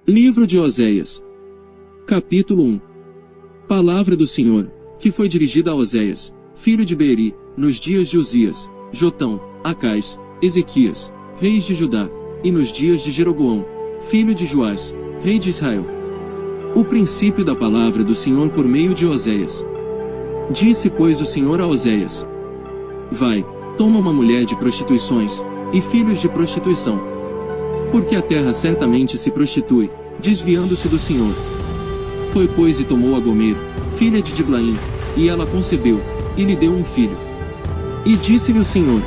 Livro de Oséias. Capítulo 1. Palavra do Senhor, que foi dirigida a Oséias, filho de Beeri, nos dias de Uzias, Jotão, Acais, Ezequias, reis de Judá, e nos dias de Jeroboão, filho de Joás, rei de Israel. O princípio da palavra do Senhor por meio de Oséias. Disse, pois, o Senhor a Oséias: Vai, toma uma mulher de prostituições, e filhos de prostituição. Porque a terra certamente se prostitui, desviando-se do Senhor. Foi, pois, e tomou a Gomer, filha de Diblaim, e ela concebeu, e lhe deu um filho. E disse-lhe o Senhor: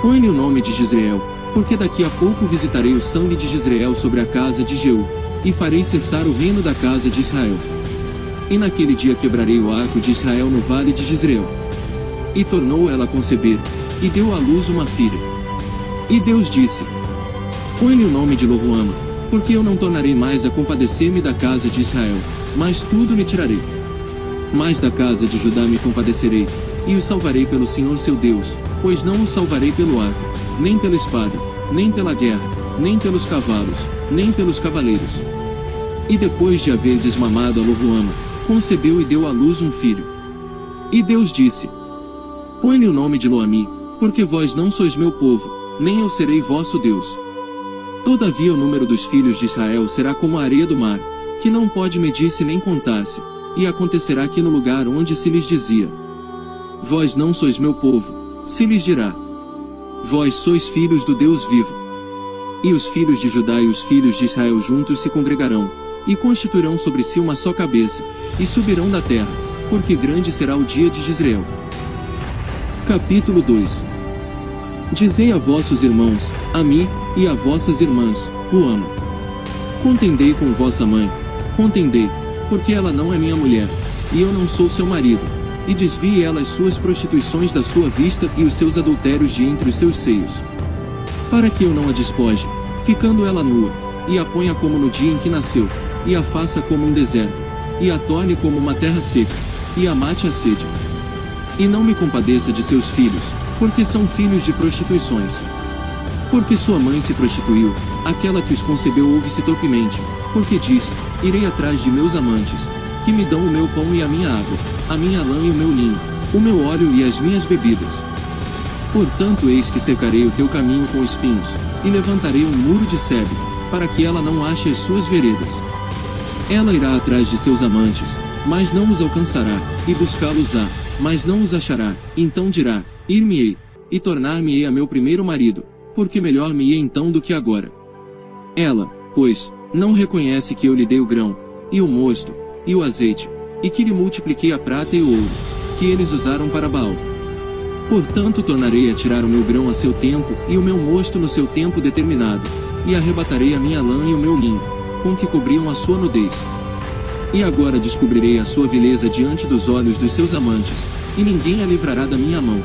Põe-lhe o nome de Jezreel, porque daqui a pouco visitarei o sangue de Jezreel sobre a casa de Jeú, e farei cessar o reino da casa de Israel. E naquele dia quebrarei o arco de Israel no vale de Jezreel. E tornou ela a conceber, e deu à luz uma filha. E Deus disse: Põe-lhe o nome de Loruama, porque eu não tornarei mais a compadecer-me da casa de Israel, mas tudo lhe tirarei. Mas da casa de Judá me compadecerei, e o salvarei pelo Senhor seu Deus, pois não o salvarei pelo arco, nem pela espada, nem pela guerra, nem pelos cavalos, nem pelos cavaleiros. E depois de haver desmamado a Loruama, concebeu e deu à luz um filho. E Deus disse: Põe-lhe o nome de Loami, porque vós não sois meu povo, nem eu serei vosso Deus. Todavia o número dos filhos de Israel será como a areia do mar, que não pode medir-se nem contar-se, e acontecerá que no lugar onde se lhes dizia: Vós não sois meu povo, se lhes dirá: Vós sois filhos do Deus vivo. E os filhos de Judá e os filhos de Israel juntos se congregarão, e constituirão sobre si uma só cabeça, e subirão da terra, porque grande será o dia de Jezreel. Capítulo 2. Dizei a vossos irmãos, a mim, e a vossas irmãs, Ruama. Contendei com vossa mãe, contendei, porque ela não é minha mulher, e eu não sou seu marido, e desvie ela as suas prostituições da sua vista e os seus adultérios de entre os seus seios. Para que eu não a despoje, ficando ela nua, e a ponha como no dia em que nasceu, e a faça como um deserto, e a torne como uma terra seca, e a mate a sede. E não me compadeça de seus filhos, porque são filhos de prostituições. Porque sua mãe se prostituiu, aquela que os concebeu ouve-se torpemente, porque diz: Irei atrás de meus amantes, que me dão o meu pão e a minha água, a minha lã e o meu linho, o meu óleo e as minhas bebidas. Portanto eis que cercarei o teu caminho com espinhos, e levantarei um muro de cedro, para que ela não ache as suas veredas. Ela irá atrás de seus amantes, mas não os alcançará, e buscá-los-á, mas não os achará. Então dirá: Ir-me-ei, e tornar-me-ei a meu primeiro marido, porque melhor me ia então do que agora. Ela, pois, não reconhece que eu lhe dei o grão, e o mosto, e o azeite, e que lhe multipliquei a prata e o ouro, que eles usaram para Baal. Portanto tornarei a tirar o meu grão a seu tempo, e o meu mosto no seu tempo determinado, e arrebatarei a minha lã e o meu linho, com que cobriam a sua nudez. E agora descobrirei a sua vileza diante dos olhos dos seus amantes, e ninguém a livrará da minha mão.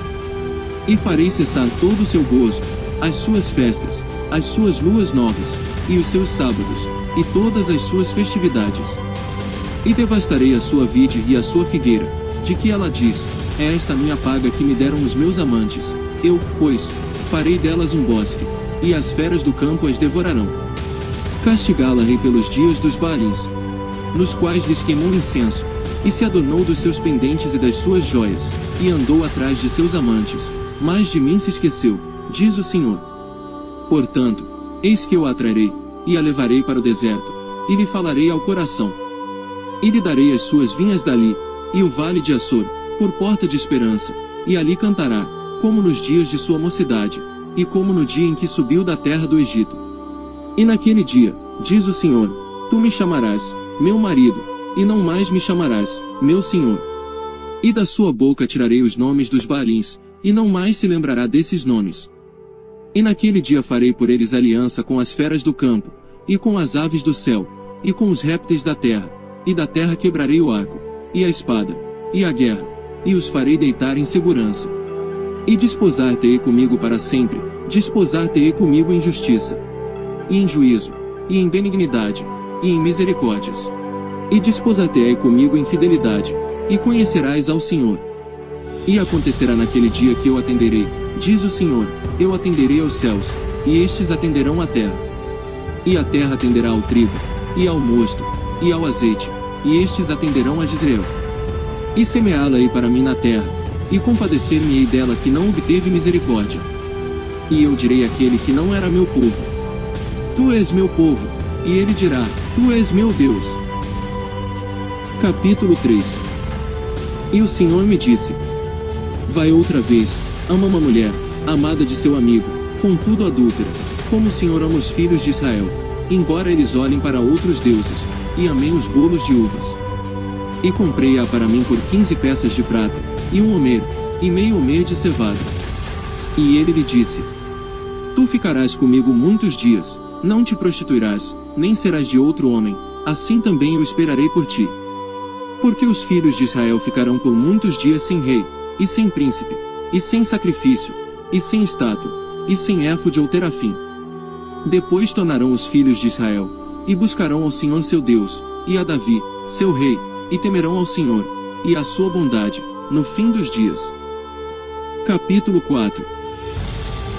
E farei cessar todo o seu gozo, as suas festas, as suas luas novas, e os seus sábados, e todas as suas festividades. E devastarei a sua vide e a sua figueira, de que ela diz: É esta minha paga que me deram os meus amantes. Eu, pois, farei delas um bosque, e as feras do campo as devorarão. Castigá-la-ei pelos dias dos Baalins, nos quais lhes queimou incenso, e se adornou dos seus pendentes e das suas joias, e andou atrás de seus amantes, mas de mim se esqueceu, diz o Senhor. Portanto, eis que eu a atrairei, e a levarei para o deserto, e lhe falarei ao coração. E lhe darei as suas vinhas dali, e o vale de Açor, por porta de esperança, e ali cantará, como nos dias de sua mocidade, e como no dia em que subiu da terra do Egito. E naquele dia, diz o Senhor, tu me chamarás, meu marido, e não mais me chamarás, meu Senhor. E da sua boca tirarei os nomes dos Baalins, e não mais se lembrará desses nomes. E naquele dia farei por eles aliança com as feras do campo, e com as aves do céu, e com os répteis da terra, e da terra quebrarei o arco, e a espada, e a guerra, e os farei deitar em segurança. E desposar-te-ei comigo para sempre, desposar-te-ei comigo em justiça, e em juízo, e em benignidade, e em misericórdias. E desposar-te-ei comigo em fidelidade, e conhecerás ao Senhor. E acontecerá naquele dia que eu atenderei, diz o Senhor, eu atenderei aos céus, e estes atenderão à terra. E a terra atenderá ao trigo, e ao mosto, e ao azeite, e estes atenderão a Jezreel. E semeá-la-ei para mim na terra, e compadecer-me-ei dela que não obteve misericórdia. E eu direi àquele que não era meu povo: Tu és meu povo, e ele dirá: Tu és meu Deus. Capítulo 3. E o Senhor me disse: Vai outra vez, ama uma mulher, amada de seu amigo, contudo adúltera, como o Senhor ama os filhos de Israel, embora eles olhem para outros deuses, e amem os bolos de uvas. E comprei-a para mim por 15 peças de prata, e um homer, e meio homer de cevada. E ele lhe disse: Tu ficarás comigo muitos dias, não te prostituirás, nem serás de outro homem, assim também eu esperarei por ti. Porque os filhos de Israel ficarão por muitos dias sem rei, e sem príncipe, e sem sacrifício, e sem estátua, e sem éfode ou terafim. Depois tornarão os filhos de Israel, e buscarão ao Senhor seu Deus, e a Davi, seu rei, e temerão ao Senhor, e à sua bondade, no fim dos dias. Capítulo 4.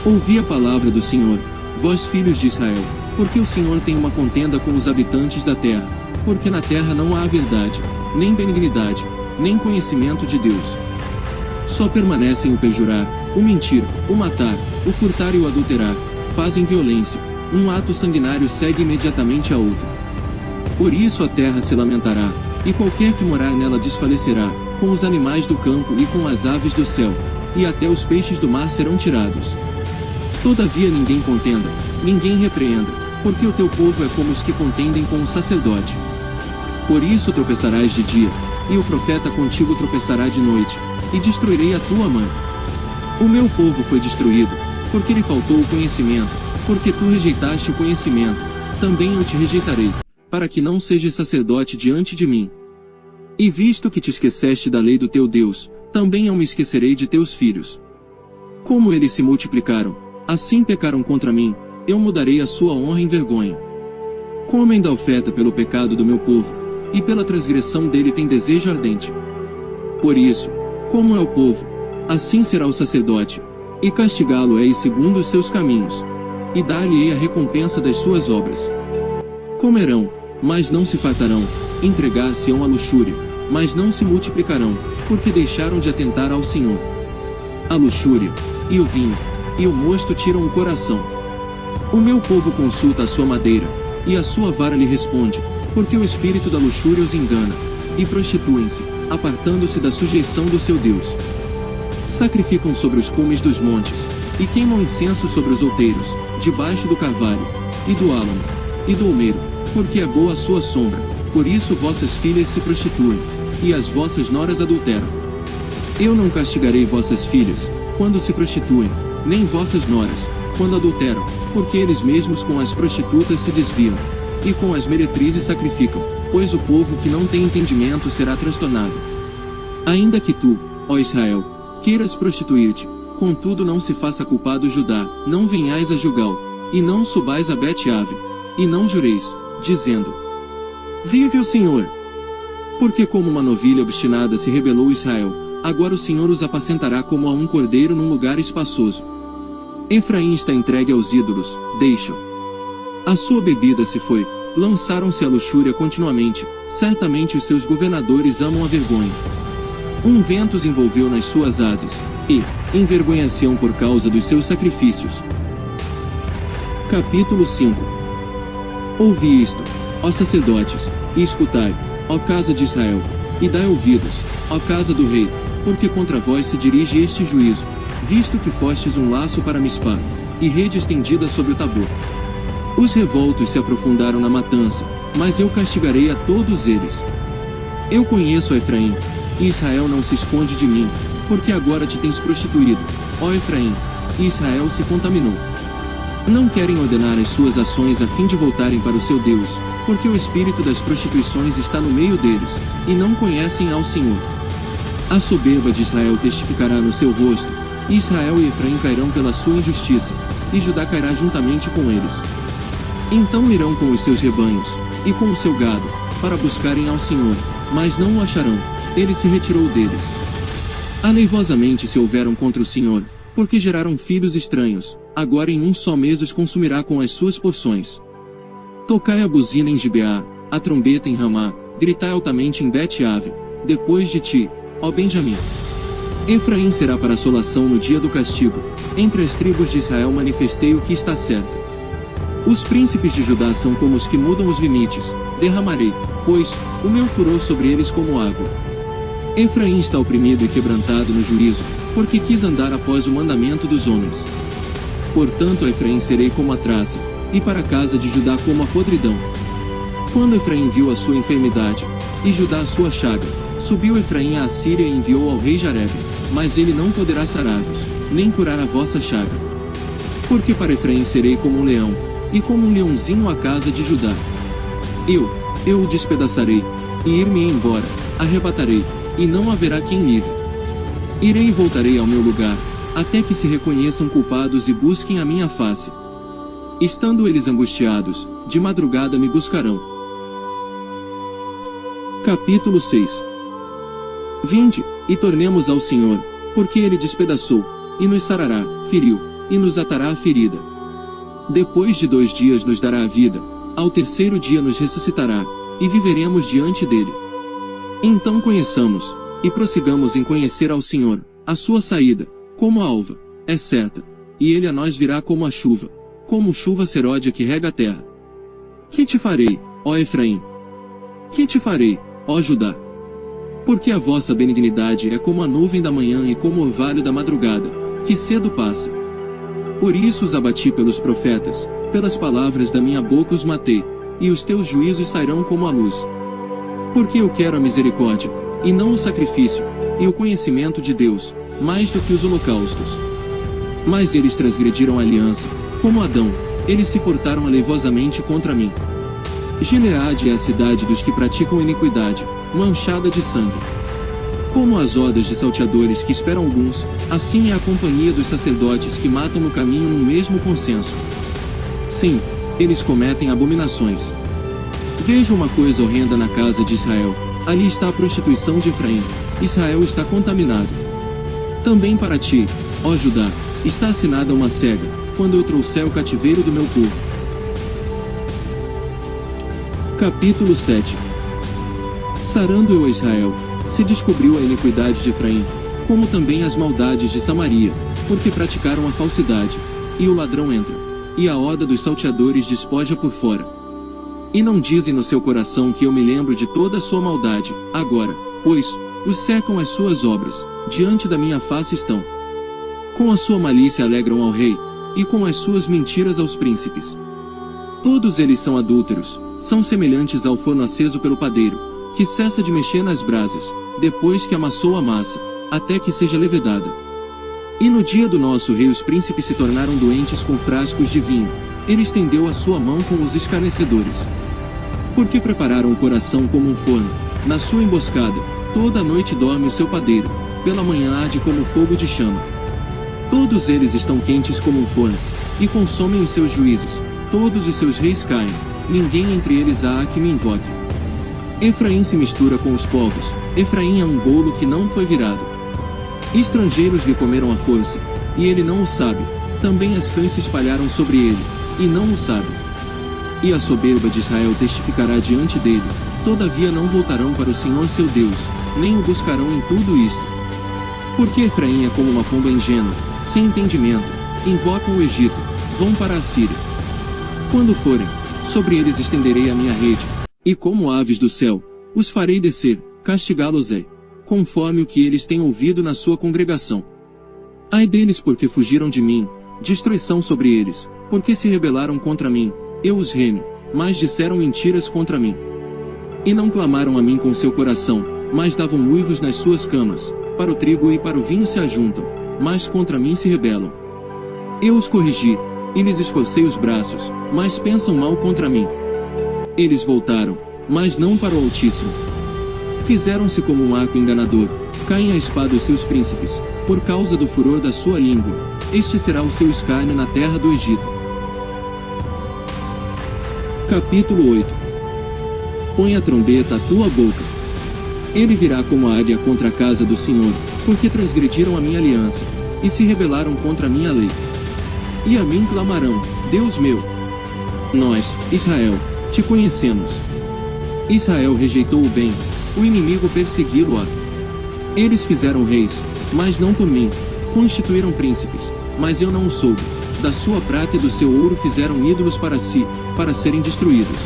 Ouvi a palavra do Senhor, vós filhos de Israel, porque o Senhor tem uma contenda com os habitantes da terra, porque na terra não há verdade, nem benignidade, nem conhecimento de Deus. Só permanecem o perjurar, o mentir, o matar, o furtar e o adulterar, fazem violência, um ato sanguinário segue imediatamente a outro. Por isso a terra se lamentará, e qualquer que morar nela desfalecerá, com os animais do campo e com as aves do céu, e até os peixes do mar serão tirados. Todavia ninguém contenda, ninguém repreenda, porque o teu povo é como os que contendem com o sacerdote. Por isso tropeçarás de dia, e o profeta contigo tropeçará de noite, e destruirei a tua mãe. O meu povo foi destruído, porque lhe faltou o conhecimento, porque tu rejeitaste o conhecimento, também eu te rejeitarei, para que não sejas sacerdote diante de mim. E visto que te esqueceste da lei do teu Deus, também eu me esquecerei de teus filhos. Como eles se multiplicaram, assim pecaram contra mim, eu mudarei a sua honra em vergonha. Comem da oferta pelo pecado do meu povo, e pela transgressão dele tem desejo ardente. Por isso, como é o povo, assim será o sacerdote, e castigá-lo-ei segundo os seus caminhos, e dar-lhe-ei a recompensa das suas obras. Comerão, mas não se fartarão, entregar-se-ão à luxúria, mas não se multiplicarão, porque deixaram de atentar ao Senhor. A luxúria, e o vinho, e o mosto tiram o coração. O meu povo consulta a sua madeira, e a sua vara lhe responde, porque o espírito da luxúria os engana, e prostituem-se, apartando-se da sujeição do seu Deus. Sacrificam sobre os cumes dos montes, e queimam incenso sobre os outeiros, debaixo do carvalho, e do álamo, e do almeiro, porque é boa a sua sombra, por isso vossas filhas se prostituem, e as vossas noras adulteram. Eu não castigarei vossas filhas, quando se prostituem, nem vossas noras, quando adulteram, porque eles mesmos com as prostitutas se desviam, e com as meretrizes sacrificam, pois o povo que não tem entendimento será transtornado. Ainda que tu, ó Israel, queiras prostituir-te, contudo não se faça culpado Judá, não venhais a Gilgal, e não subais a Bet-Ave, e não jureis, dizendo: Vive o Senhor! Porque como uma novilha obstinada se rebelou Israel, agora o Senhor os apacentará como a um cordeiro num lugar espaçoso. Efraim está entregue aos ídolos, deixa-o. A sua bebida se foi, lançaram-se à luxúria continuamente, certamente os seus governadores amam a vergonha. Um vento os envolveu nas suas asas, e envergonha-se-ão por causa dos seus sacrifícios. Capítulo 5. Ouvi isto, ó sacerdotes, e escutai, ó casa de Israel, e dai ouvidos, ó casa do rei, porque contra vós se dirige este juízo, visto que fostes um laço para Mispá, e rede estendida sobre o Tabor. Os revoltos se aprofundaram na matança, mas eu castigarei a todos eles. Eu conheço a Efraim, e Israel não se esconde de mim, porque agora te tens prostituído, ó Efraim, e Israel se contaminou. Não querem ordenar as suas ações a fim de voltarem para o seu Deus, porque o espírito das prostituições está no meio deles, e não conhecem ao Senhor. A soberba de Israel testificará no seu rosto, e Israel e Efraim cairão pela sua injustiça, e Judá cairá juntamente com eles. Então irão com os seus rebanhos, e com o seu gado, para buscarem ao Senhor, mas não o acharão, ele se retirou deles. Aleivosamente se houveram contra o Senhor, porque geraram filhos estranhos, agora em um só mês os consumirá com as suas porções. Tocai a buzina em Gibeá, a trombeta em Ramá, gritai altamente em Bet-Ave, depois de ti, ó Benjamim. Efraim será para assolação no dia do castigo, entre as tribos de Israel manifestei o que está certo. Os príncipes de Judá são como os que mudam os limites, derramarei, pois, o meu furor sobre eles como água. Efraim está oprimido e quebrantado no juízo, porque quis andar após o mandamento dos homens. Portanto a Efraim serei como a traça, e para a casa de Judá como a podridão. Quando Efraim viu a sua enfermidade, e Judá a sua chaga, subiu Efraim à Assíria e enviou ao rei Jarebe, mas ele não poderá sarar-vos, nem curar a vossa chaga. Porque para Efraim serei como um leão, e como um leãozinho à casa de Judá. Eu o despedaçarei, e ir-me embora, arrebatarei, e não haverá quem livre. Irei e voltarei ao meu lugar, até que se reconheçam culpados e busquem a minha face. Estando eles angustiados, de madrugada me buscarão. Capítulo 6. Vinde, e tornemos ao Senhor, porque Ele despedaçou, e nos sarará, feriu, e nos atará a ferida. Depois de 2 dias nos dará a vida, ao 3º dia nos ressuscitará, e viveremos diante dele. Então conheçamos, e prossigamos em conhecer ao Senhor, a sua saída, como a alva, é certa, e ele a nós virá como a chuva, como chuva seródia que rega a terra. Que te farei, ó Efraim? Que te farei, ó Judá? Porque a vossa benignidade é como a nuvem da manhã e como o orvalho da madrugada, que cedo passa. Por isso os abati pelos profetas, pelas palavras da minha boca os matei, e os teus juízos sairão como a luz. Porque eu quero a misericórdia, e não o sacrifício, e o conhecimento de Deus, mais do que os holocaustos. Mas eles transgrediram a aliança, como Adão, eles se portaram aleivosamente contra mim. Gileade é a cidade dos que praticam iniquidade, manchada de sangue. Como as hordas de salteadores que esperam alguns, assim é a companhia dos sacerdotes que matam no caminho num mesmo consenso. Sim, eles cometem abominações. Vejo uma coisa horrenda na casa de Israel, ali está a prostituição de Efraim, Israel está contaminado. Também para ti, ó Judá, está assinada uma cega, quando eu trouxer o cativeiro do meu povo. Capítulo 7. Sarando eu a Israel, se descobriu a iniquidade de Efraim, como também as maldades de Samaria, porque praticaram a falsidade, e o ladrão entra, e a horda dos salteadores despoja por fora. E não dizem no seu coração que eu me lembro de toda a sua maldade, agora, pois, os secam as suas obras, diante da minha face estão. Com a sua malícia alegram ao rei, e com as suas mentiras aos príncipes. Todos eles são adúlteros, são semelhantes ao forno aceso pelo padeiro, que cessa de mexer nas brasas, depois que amassou a massa, até que seja levedada. E no dia do nosso rei os príncipes se tornaram doentes com frascos de vinho, ele estendeu a sua mão com os escarnecedores. Porque prepararam o coração como um forno, na sua emboscada, toda a noite dorme o seu padeiro, pela manhã arde como fogo de chama. Todos eles estão quentes como um forno, e consomem os seus juízes, todos os seus reis caem, ninguém entre eles há que me invoque. Efraim se mistura com os povos, Efraim é um bolo que não foi virado. Estrangeiros lhe comeram à força, e ele não o sabe, também as cães se espalharam sobre ele, e não o sabe. E a soberba de Israel testificará diante dele, todavia não voltarão para o Senhor seu Deus, nem o buscarão em tudo isto. Porque Efraim é como uma pomba ingênua, sem entendimento, invocam o Egito, vão para a Síria. Quando forem, sobre eles estenderei a minha rede, e como aves do céu, os farei descer, castigá-los-ei, conforme o que eles têm ouvido na sua congregação. Ai deles porque fugiram de mim, destruição sobre eles, porque se rebelaram contra mim, eu os reme, mas disseram mentiras contra mim. E não clamaram a mim com seu coração, mas davam uivos nas suas camas, para o trigo e para o vinho se ajuntam, mas contra mim se rebelam. Eu os corrigi, e lhes esforcei os braços, mas pensam mal contra mim. Eles voltaram, mas não para o Altíssimo. Fizeram-se como um arco enganador, caem à espada os seus príncipes, por causa do furor da sua língua, este será o seu escárnio na terra do Egito. Capítulo 8. Põe a trombeta à tua boca. Ele virá como a águia contra a casa do Senhor, porque transgrediram a minha aliança, e se rebelaram contra a minha lei. E a mim clamarão, Deus meu. Nós, Israel, te conhecemos. Israel rejeitou o bem, o inimigo perseguiu-o. Eles fizeram reis, mas não por mim, constituíram príncipes, mas eu não o soube. Da sua prata e do seu ouro fizeram ídolos para si, para serem destruídos.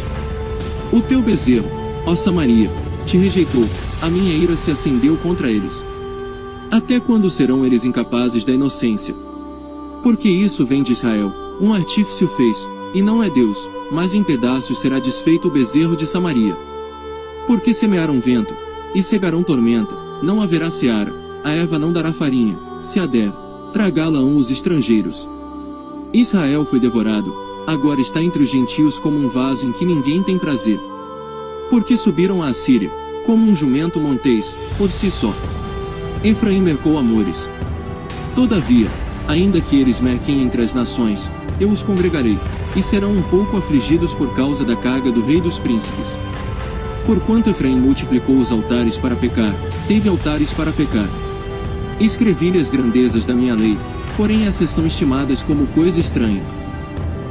O teu bezerro, ó Samaria, te rejeitou, a minha ira se acendeu contra eles. Até quando serão eles incapazes da inocência? Porque isso vem de Israel, um artífice o fez, e não é Deus, mas em pedaços será desfeito o bezerro de Samaria. Porque semearam vento, e cegarão tormenta, não haverá seara, a erva não dará farinha, se a der, tragá-la-ão os estrangeiros. Israel foi devorado, agora está entre os gentios como um vaso em que ninguém tem prazer. Porque subiram a Assíria, como um jumento montês, por si só. Efraim mercou amores. Todavia, ainda que eles merquem entre as nações, eu os congregarei, e serão um pouco afligidos por causa da carga do rei dos príncipes. Porquanto Efraim multiplicou os altares para pecar, teve altares para pecar. Escrevi-lhe as grandezas da minha lei, porém essas são estimadas como coisa estranha.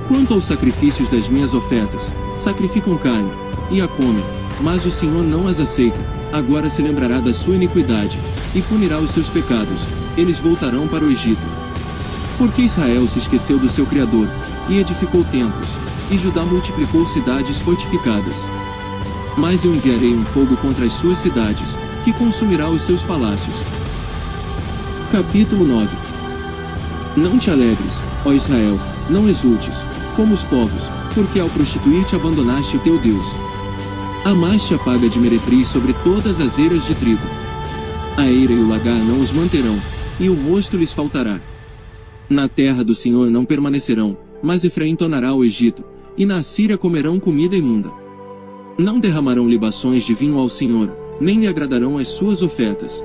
Quanto aos sacrifícios das minhas ofertas, sacrificam carne, e a comem, mas o Senhor não as aceita, agora se lembrará da sua iniquidade, e punirá os seus pecados, eles voltarão para o Egito. Porque Israel se esqueceu do seu Criador, e edificou templos, e Judá multiplicou cidades fortificadas. Mas eu enviarei um fogo contra as suas cidades, que consumirá os seus palácios. Capítulo 9. Não te alegres, ó Israel, não exultes, como os povos, porque ao prostituir-te abandonaste o teu Deus. Amaste a paga de meretriz sobre todas as eiras de trigo. A eira e o lagar não os manterão, e o mosto lhes faltará. Na terra do Senhor não permanecerão, mas Efraim tornará ao Egito, e na Assíria comerão comida imunda. Não derramarão libações de vinho ao Senhor, nem lhe agradarão as suas ofertas.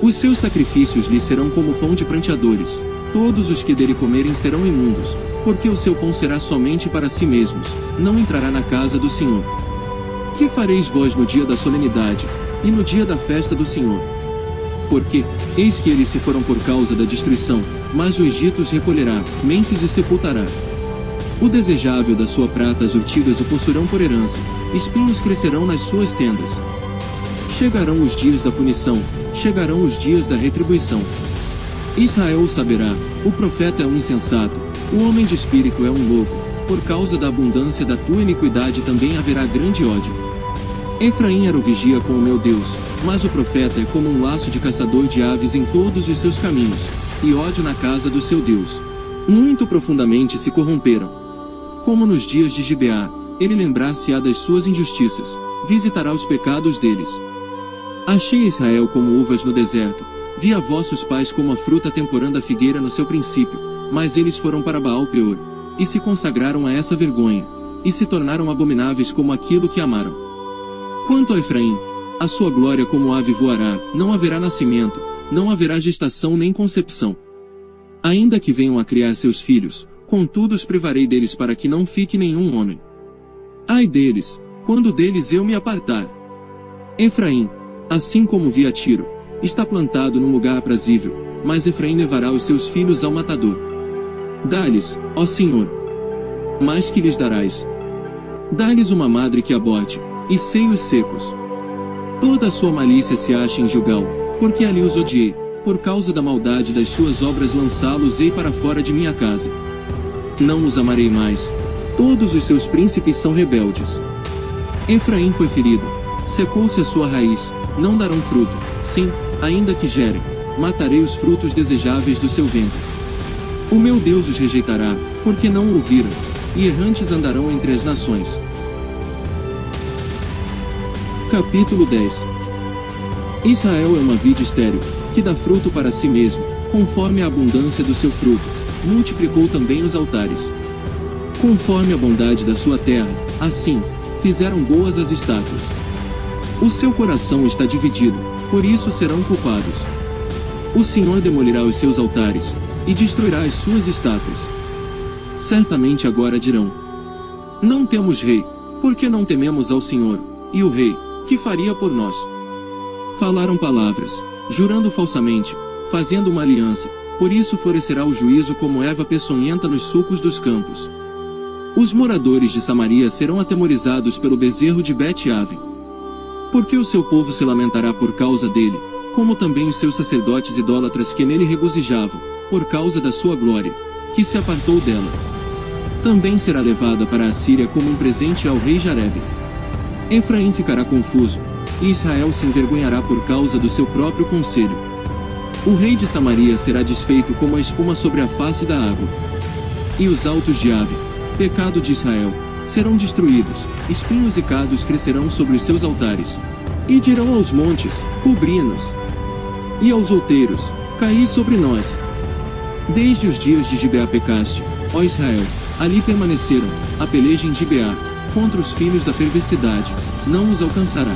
Os seus sacrifícios lhe serão como pão de pranteadores, todos os que dele comerem serão imundos, porque o seu pão será somente para si mesmos, não entrará na casa do Senhor. Que fareis vós no dia da solenidade, e no dia da festa do Senhor? Porque, eis que eles se foram por causa da destruição, mas o Egito os recolherá, Mênfis os sepultará. O desejável da sua prata as urtigas o possuirão por herança, espinhos crescerão nas suas tendas. Chegarão os dias da punição, chegarão os dias da retribuição. Israel o saberá, o profeta é um insensato, o homem de espírito é um louco, por causa da abundância da tua iniquidade também haverá grande ódio. Efraim era o vigia com o meu Deus, mas o profeta é como um laço de caçador de aves em todos os seus caminhos, e ódio na casa do seu Deus. Muito profundamente se corromperam. Como nos dias de Gibeá, ele lembrar-se-á das suas injustiças, visitará os pecados deles. Achei Israel como uvas no deserto, vi a vossos pais como a fruta temporã da figueira no seu princípio, mas eles foram para Baal-Peor, e se consagraram a essa vergonha, e se tornaram abomináveis como aquilo que amaram. Quanto a Efraim, a sua glória como ave voará, não haverá nascimento, não haverá gestação nem concepção. Ainda que venham a criar seus filhos, contudo os privarei deles para que não fique nenhum homem. Ai deles, quando deles eu me apartar. Efraim, assim como vi a Tiro, está plantado num lugar aprazível, mas Efraim levará os seus filhos ao matador. Dá-lhes, ó Senhor. Mas que lhes darás? Dá-lhes uma madre que aborte, e seios secos. Toda a sua malícia se acha em Gilgal, porque ali os odiei, por causa da maldade das suas obras lançá-los-ei para fora de minha casa. Não os amarei mais, todos os seus príncipes são rebeldes. Efraim foi ferido, secou-se a sua raiz, não darão fruto, sim, ainda que gerem, matarei os frutos desejáveis do seu ventre. O meu Deus os rejeitará, porque não o ouviram, e errantes andarão entre as nações. Capítulo 10. Israel é uma vide estéril, que dá fruto para si mesmo, conforme a abundância do seu fruto, multiplicou também os altares. Conforme a bondade da sua terra, assim, fizeram boas as estátuas. O seu coração está dividido, por isso serão culpados. O Senhor demolirá os seus altares, e destruirá as suas estátuas. Certamente agora dirão: não temos rei, porque não tememos ao Senhor, e o rei, que faria por nós? Falaram palavras, jurando falsamente, fazendo uma aliança, por isso florescerá o juízo como erva peçonhenta nos sulcos dos campos. Os moradores de Samaria serão atemorizados pelo bezerro de Bet-Aven. Porque o seu povo se lamentará por causa dele, como também os seus sacerdotes idólatras que nele regozijavam, por causa da sua glória, que se apartou dela. Também será levada para a Síria como um presente ao rei Jarebe. Efraim ficará confuso, e Israel se envergonhará por causa do seu próprio conselho. O rei de Samaria será desfeito como a espuma sobre a face da água. E os altos de Ave, pecado de Israel, serão destruídos, espinhos e cardos crescerão sobre os seus altares. E dirão aos montes, cobri-nos. E aos outeiros, caí sobre nós. Desde os dias de Gibeá pecaste, ó Israel, ali permaneceram, a peleja em Gibeá, contra os filhos da perversidade, não os alcançará.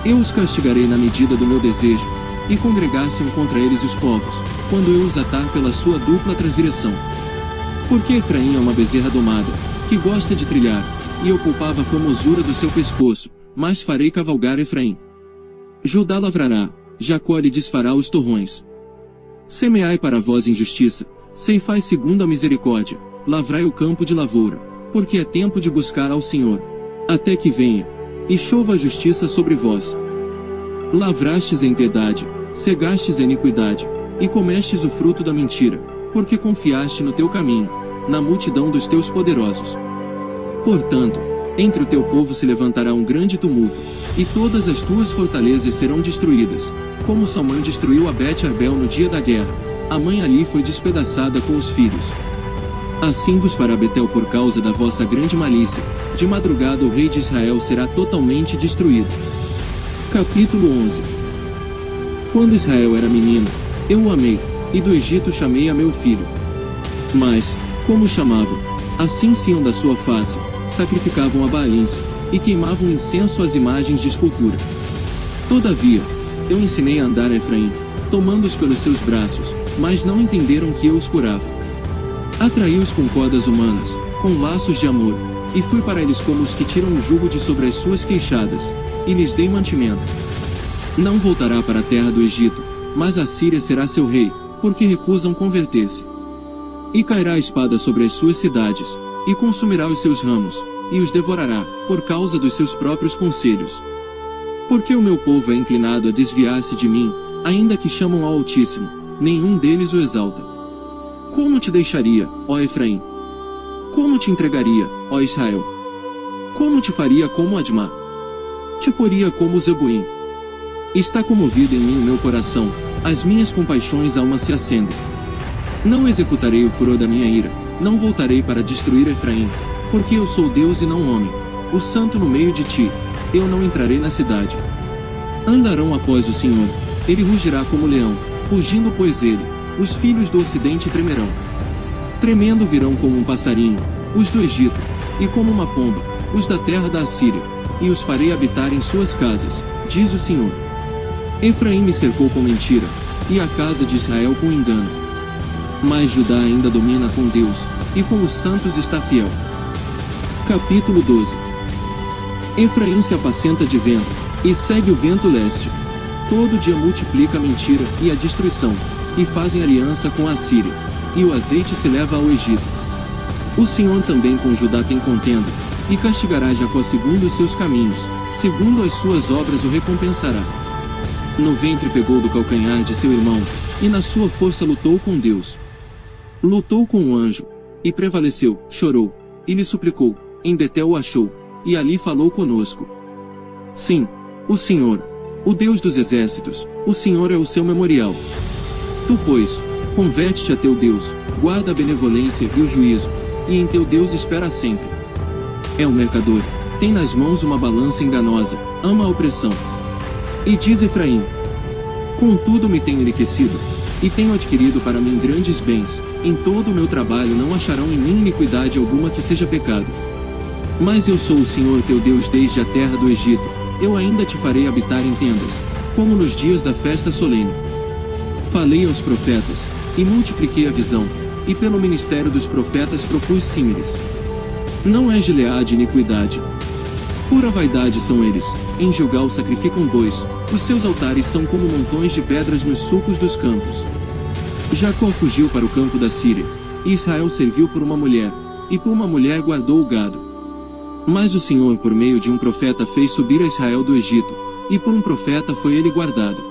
Eu os castigarei na medida do meu desejo, e congregassem contra eles os povos, quando eu os atar pela sua dupla transgressão. Porque Efraim é uma bezerra domada, que gosta de trilhar, e eu poupava a formosura do seu pescoço, mas farei cavalgar Efraim. Judá lavrará, Jacó lhe desfará os torrões. Semeai para vós injustiça, ceifai segundo a misericórdia, lavrai o campo de lavoura, porque é tempo de buscar ao Senhor, até que venha, e chova a justiça sobre vós. Lavrastes em piedade, cegastes em iniquidade, e comestes o fruto da mentira, porque confiaste no teu caminho, na multidão dos teus poderosos. Portanto, entre o teu povo se levantará um grande tumulto, e todas as tuas fortalezas serão destruídas, como Salmão destruiu a Bet-Arbel no dia da guerra, a mãe ali foi despedaçada com os filhos. Assim vos fará Betel por causa da vossa grande malícia, de madrugada o rei de Israel será totalmente destruído. Capítulo 11. Quando Israel era menino, eu o amei, e do Egito chamei a meu filho. Mas, como o chamavam, assim se iam da sua face, sacrificavam a Baalins, e queimavam incenso às imagens de escultura. Todavia, eu ensinei a andar a Efraim, tomando-os pelos seus braços, mas não entenderam que eu os curava. Atraí-os com cordas humanas, com laços de amor, e fui para eles como os que tiram o jugo de sobre as suas queixadas, e lhes dei mantimento. Não voltará para a terra do Egito, mas a Síria será seu rei, porque recusam converter-se. E cairá a espada sobre as suas cidades, e consumirá os seus ramos, e os devorará, por causa dos seus próprios conselhos. Porque o meu povo é inclinado a desviar-se de mim, ainda que chamam ao Altíssimo, nenhum deles o exalta. Como te deixaria, ó Efraim? Como te entregaria, ó Israel? Como te faria como Admá? Te poria como Zeboim. Está comovido em mim o meu coração, as minhas compaixões alma se acendem. Não executarei o furor da minha ira, não voltarei para destruir Efraim, porque eu sou Deus e não homem, o santo no meio de ti, eu não entrarei na cidade. Andarão após o Senhor, ele rugirá como leão, rugindo pois ele, os filhos do ocidente tremerão. Tremendo virão como um passarinho, os do Egito, e como uma pomba, os da terra da Assíria, e os farei habitar em suas casas, diz o Senhor. Efraim me cercou com mentira, e a casa de Israel com engano. Mas Judá ainda domina com Deus, e com os santos está fiel. Capítulo 12. Efraim se apacenta de vento, e segue o vento leste. Todo dia multiplica a mentira e a destruição, e fazem aliança com a Assíria, e o azeite se leva ao Egito. O Senhor também com Judá tem contenda, e castigará Jacó segundo os seus caminhos, segundo as suas obras o recompensará. No ventre pegou do calcanhar de seu irmão, e na sua força lutou com Deus. Lutou com o anjo, e prevaleceu, chorou, e lhe suplicou, em Betel o achou, e ali falou conosco. Sim, o Senhor, o Deus dos exércitos, o Senhor é o seu memorial. Tu, pois, converte-te a teu Deus, guarda a benevolência e o juízo, e em teu Deus espera sempre. É um mercador, tem nas mãos uma balança enganosa, ama a opressão. E diz Efraim: contudo me tenho enriquecido, e tenho adquirido para mim grandes bens, em todo o meu trabalho não acharão em mim iniquidade alguma que seja pecado. Mas eu sou o Senhor teu Deus desde a terra do Egito, eu ainda te farei habitar em tendas, como nos dias da festa solene. Falei aos profetas, e multipliquei a visão, e pelo ministério dos profetas propus símiles. Não é Gileade iniquidade. Pura vaidade são eles, em Gilgal sacrificam bois, os seus altares são como montões de pedras nos sulcos dos campos. Jacó fugiu para o campo da Síria, e Israel serviu por uma mulher, e por uma mulher guardou o gado. Mas o Senhor por meio de um profeta fez subir a Israel do Egito, e por um profeta foi ele guardado.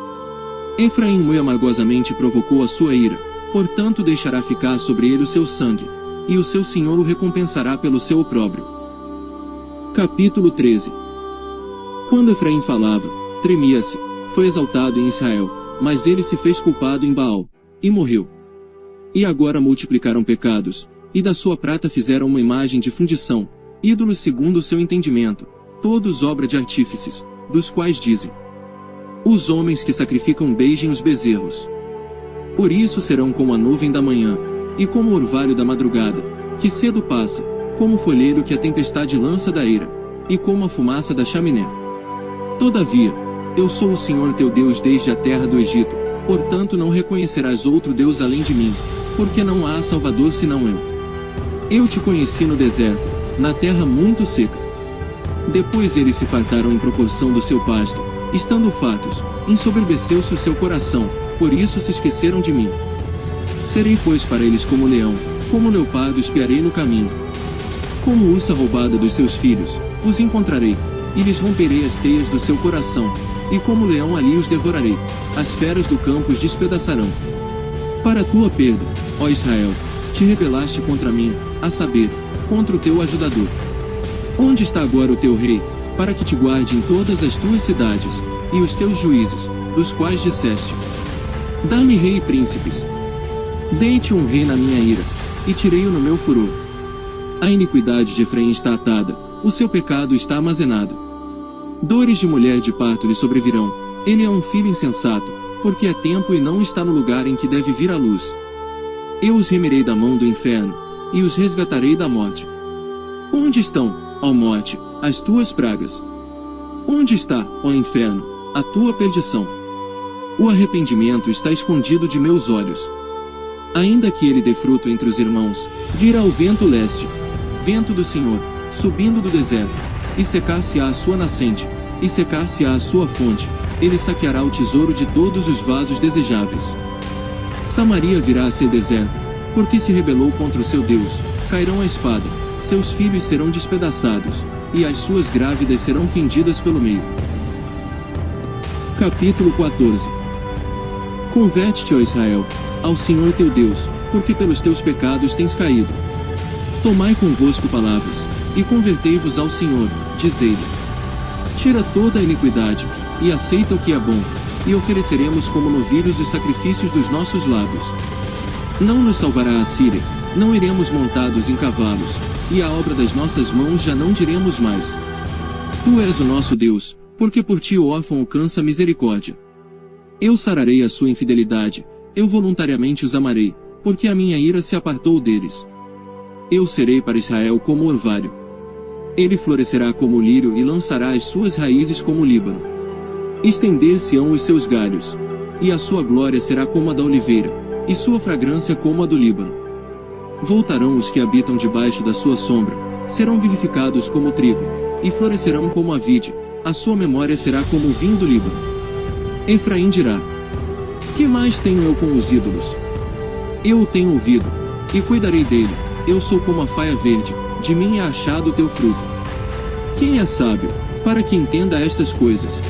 Efraim muito amargosamente provocou a sua ira, portanto deixará ficar sobre ele o seu sangue, e o seu Senhor o recompensará pelo seu opróbrio. Capítulo 13. Quando Efraim falava, tremia-se, foi exaltado em Israel, mas ele se fez culpado em Baal, e morreu. E agora multiplicaram pecados, e da sua prata fizeram uma imagem de fundição, ídolos segundo o seu entendimento, todos obra de artífices, dos quais dizem: os homens que sacrificam beijem os bezerros. Por isso serão como a nuvem da manhã, e como o orvalho da madrugada, que cedo passa, como o folheiro que a tempestade lança da eira, e como a fumaça da chaminé. Todavia, eu sou o Senhor teu Deus desde a terra do Egito, portanto não reconhecerás outro Deus além de mim, porque não há Salvador senão eu. Eu te conheci no deserto, na terra muito seca. Depois eles se fartaram em proporção do seu pasto, estando fartos, ensoberbeceu-se o seu coração, por isso se esqueceram de mim. Serei pois para eles como leão, como leopardo espiarei no caminho. Como ursa roubada dos seus filhos, os encontrarei, e lhes romperei as teias do seu coração, e como leão ali os devorarei, as feras do campo os despedaçarão. Para a tua perda, ó Israel, te rebelaste contra mim, a saber, contra o teu ajudador. Onde está agora o teu rei, para que te guarde em todas as tuas cidades, e os teus juízes, dos quais disseste: dá-me rei e príncipes. Dei-te um rei na minha ira, e tirei-o no meu furor. A iniquidade de Efraim está atada, o seu pecado está armazenado. Dores de mulher de parto lhe sobrevirão, ele é um filho insensato, porque é tempo e não está no lugar em que deve vir a luz. Eu os remirei da mão do inferno, e os resgatarei da morte. Onde estão, ó morte, as tuas pragas? Onde está, ó inferno, a tua perdição? O arrependimento está escondido de meus olhos. Ainda que ele dê fruto entre os irmãos, virá o vento leste, vento do Senhor, subindo do deserto, e secar-se-á a sua nascente, e secar-se-á a sua fonte, ele saqueará o tesouro de todos os vasos desejáveis. Samaria virá a ser deserta, porque se rebelou contra o seu Deus, cairão a espada, seus filhos serão despedaçados, e as suas grávidas serão fendidas pelo meio. Capítulo 14. Converte-te, ó Israel, ao Senhor teu Deus, porque pelos teus pecados tens caído. Tomai convosco palavras, e convertei-vos ao Senhor, dizei-lhe: tira toda a iniquidade, e aceita o que é bom, e ofereceremos como novilhos os sacrifícios dos nossos lábios. Não nos salvará a Síria, não iremos montados em cavalos, e a obra das nossas mãos já não diremos mais. Tu és o nosso Deus, porque por ti o órfão alcança misericórdia. Eu sararei a sua infidelidade, eu voluntariamente os amarei, porque a minha ira se apartou deles. Eu serei para Israel como o orvalho. Ele florescerá como o lírio e lançará as suas raízes como o Líbano. Estender-se-ão os seus galhos, e a sua glória será como a da oliveira, e sua fragrância como a do Líbano. Voltarão os que habitam debaixo da sua sombra, serão vivificados como o trigo, e florescerão como a vide, a sua memória será como o vinho do Líbano. Efraim dirá: que mais tenho eu com os ídolos? Eu o tenho ouvido, e cuidarei dele, eu sou como a faia verde, de mim é achado o teu fruto. Quem é sábio, para que entenda estas coisas?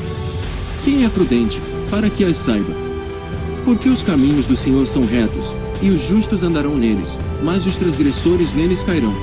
Quem é prudente, para que as saiba? Porque os caminhos do Senhor são retos, e os justos andarão neles, mas os transgressores neles cairão.